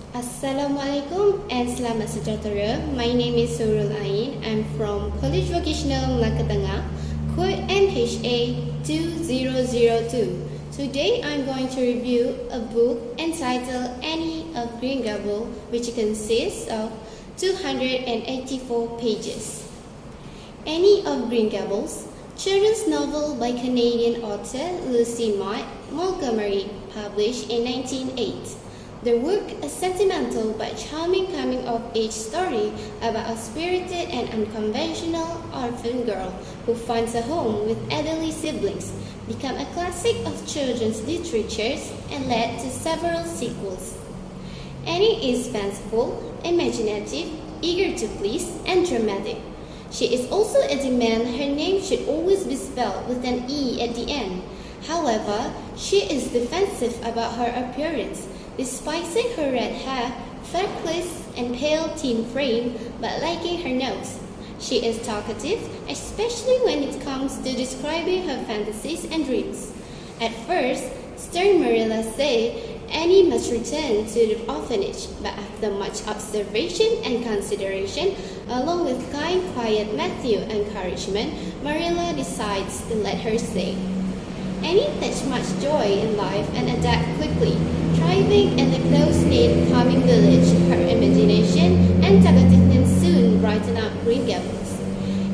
Assalamualaikum and selamat sejahtera. My name is HURUL. I'm from Kolej Vokasional Melaka Tengah, code MHA2002. Today I'm going to review a book entitled Annie of Green Gables, which consists of 284 pages. Annie of Green Gables, children's novel by Canadian author Lucy Maud Montgomery, published in 1908. The work is sentimental but charming coming-of-age story about a spirited and unconventional orphan girl who finds a home with elderly siblings, become a classic of children's literature, and led to several sequels. Annie is fanciful, imaginative, eager to please, and dramatic. She is also a demand her name should always be spelled with an E at the end. However, she is defensive about her appearance, despising her red hair, freckles, and pale thin frame, but liking her nose. She is talkative, especially when it comes to describing her fantasies and dreams. At first, stern Marilla said Annie must return to the orphanage, but after much observation and consideration, along with kind, quiet Matthew's encouragement, Marilla decides to let her stay. Annie takes much joy in life and adapts quickly, thriving in the close-knit farming village. Her imagination and talkativeness soon brighten up Green Gables.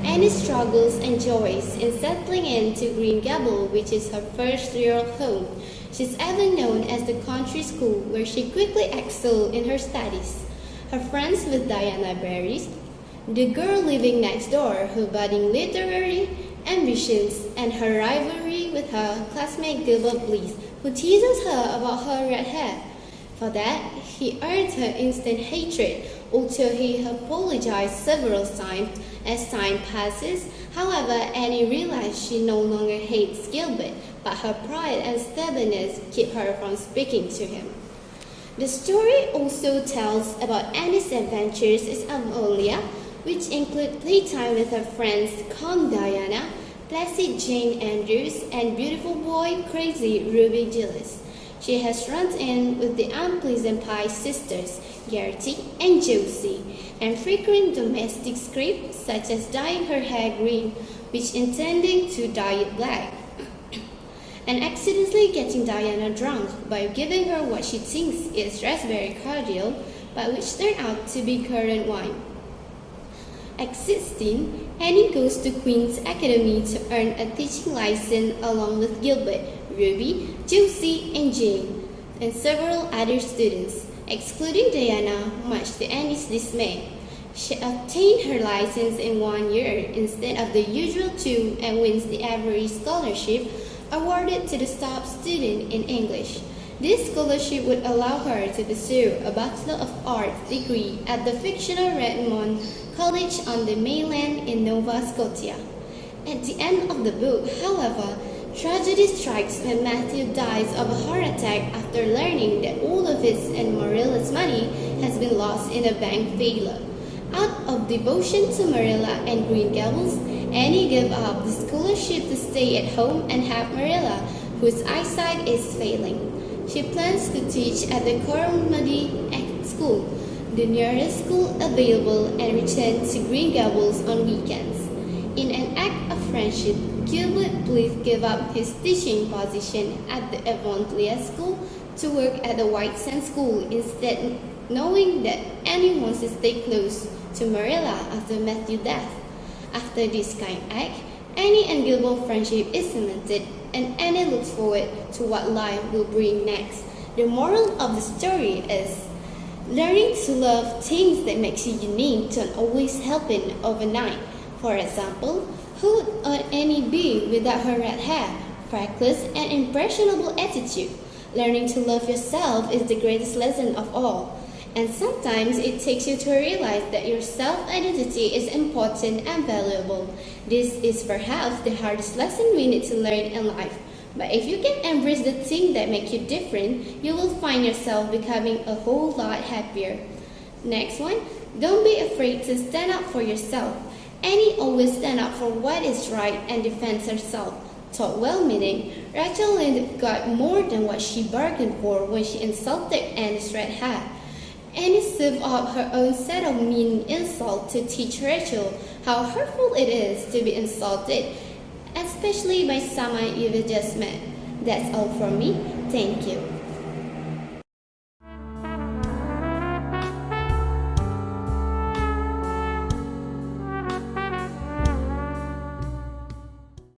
Annie struggles and joys in settling into Green Gables, which is her first real home. She's even known as the country school, where she quickly excelled in her studies. Her friends with Diana Barry, the girl living next door who budding literary ambitions, and her rivalry with her classmate Gilbert Bliss, who teases her about her red hair. For that, he earned her instant hatred, although he apologized several times as time passes. However, Annie realized she no longer hates Gilbert, but her pride and stubbornness keep her from speaking to him. The story also tells about Annie's adventures as Amalia, which include playtime with her friends Calm Diana, Placid Jane Andrews, and beautiful boy Crazy Ruby Gillis. She has run in with the unpleasant Pye sisters, Gertie and Josie, and frequent domestic scripts such as dyeing her hair green, which intending to dye it black, and accidentally getting Diana drunk by giving her what she thinks is raspberry cordial, but which turned out to be currant wine. At 16, Annie goes to Queen's Academy to earn a teaching license along with Gilbert, Ruby, Josie, and Jane, and several other students, excluding Diana, much to Annie's dismay. She obtained her license in 1 year instead of the usual 2 and wins the Avery Scholarship awarded to the top student in English. This scholarship would allow her to pursue a Bachelor of Arts degree at the fictional Redmond College on the mainland in Nova Scotia. At the end of the book, however, tragedy strikes when Matthew dies of a heart attack after learning that all of his and Marilla's money has been lost in a bank failure. Out of devotion to Marilla and Green Gables, Annie gave up the scholarship to stay at home and help Marilla, whose eyesight is failing. She plans to teach at the Coromody School, the nearest school available, and return to Green Gables on weekends. In an act of friendship, Gilbert Bliss gave up his teaching position at the Avonlea School to work at the White Sands School instead, knowing that Annie wants to stay close to Marilla after Matthew's death. After this kind act, Annie and Gilbert's friendship is cemented, and Annie looks forward to what life will bring next. The moral of the story is learning to love things that makes you unique don't always happen overnight. For example, who would Annie be without her red hair, freckles, and impressionable attitude? Learning to love yourself is the greatest lesson of all. And sometimes it takes you to realize that your self-identity is important and valuable. This is perhaps the hardest lesson we need to learn in life. But if you can embrace the things that make you different, you will find yourself becoming a whole lot happier. Next one, don't be afraid to stand up for yourself. Annie always stands up for what is right and defends herself. Thought well-meaning, Rachel Lynde got more than what she bargained for when she insulted Annie's red hair. Annie served up her own set of mean insults to teach Rachel how hurtful it is to be insulted, especially by someone you've just met. That's all from me. Thank you.